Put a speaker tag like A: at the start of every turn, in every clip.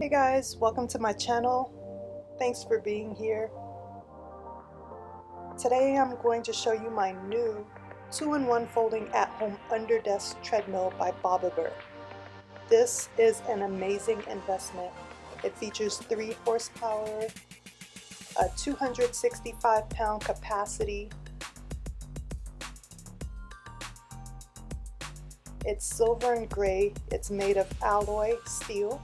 A: Hey guys, welcome to my channel. Thanks for being here. Today I'm going to show you my new 2-in-1 folding at-home under-desk treadmill by Bobber. This is an amazing investment. It features 3 horsepower, a 265-pound capacity. It's silver and gray. It's made of alloy steel.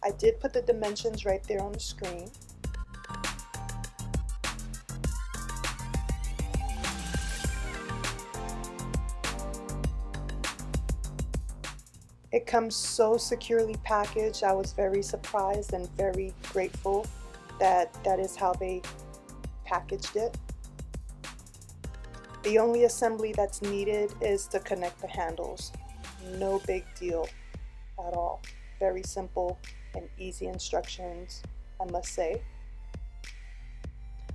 A: I did put the dimensions right there on the screen. It comes so securely packaged. I was very surprised and very grateful that that is how they packaged it. The only assembly that's needed is to connect the handles. No big deal at all. Very simple and easy instructions, I must say.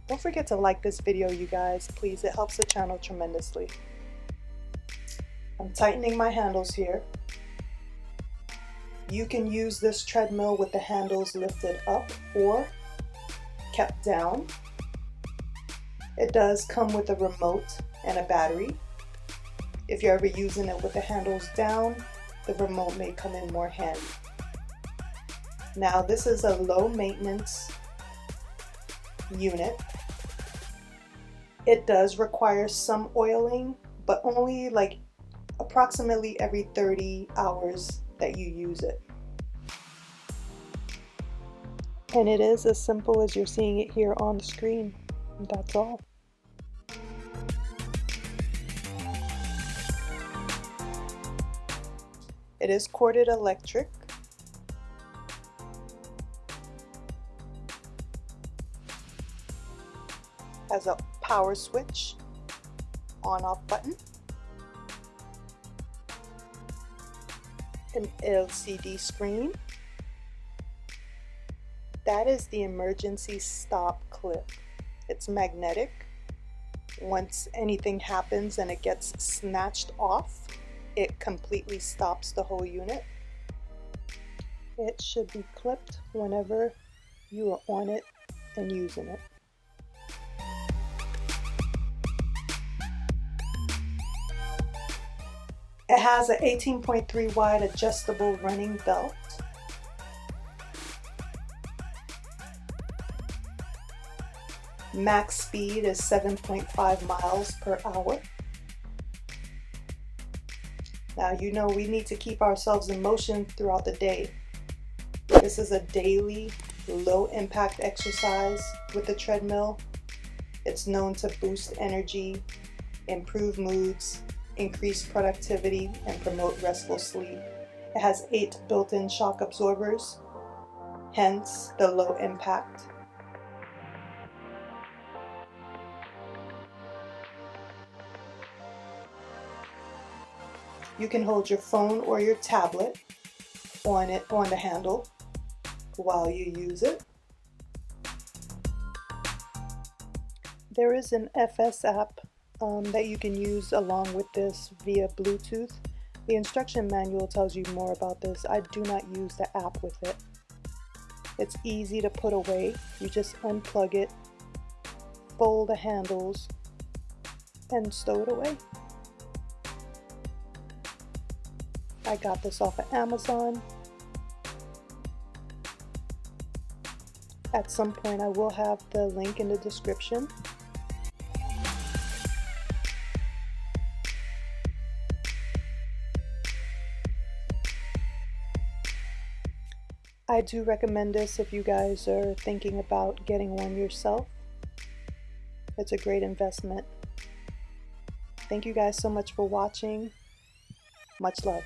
A: Don't forget to like this video, you guys, please. It helps the channel tremendously. I'm tightening my handles here. You can use this treadmill with the handles lifted up or kept down. It does come with a remote and a battery. If you're ever using it with the handles down, the remote may come in more handy. Now this is a low maintenance unit. It does require some oiling, but only like approximately every 30 hours that you use it. And it is as simple as you're seeing it here on the screen. That's all. It is corded electric. Has a power switch, on-off button, an LCD screen. That is the emergency stop clip. It's magnetic. Once anything happens and it gets snatched off, it completely stops the whole unit. It should be clipped whenever you are on it and using it. It has an 18.3 wide adjustable running belt. Max speed is 7.5 miles per hour. Now you know we need to keep ourselves in motion throughout the day. This is a daily low impact exercise with the treadmill. It's known to boost energy, improve moods, increase productivity, and promote restful sleep. It has 8 built-in shock absorbers, hence the low impact. You can hold your phone or your tablet on the handle while you use it. There is an FS app that you can use along with this via Bluetooth. The instruction manual tells you more about this. I do not use the app with it. It's easy to put away. You just unplug it, fold the handles, and stow it away. I got this off of Amazon. At some point I will have the link in the description. I do recommend this if you guys are thinking about getting one yourself. It's a great investment. Thank you guys so much for watching. Much love.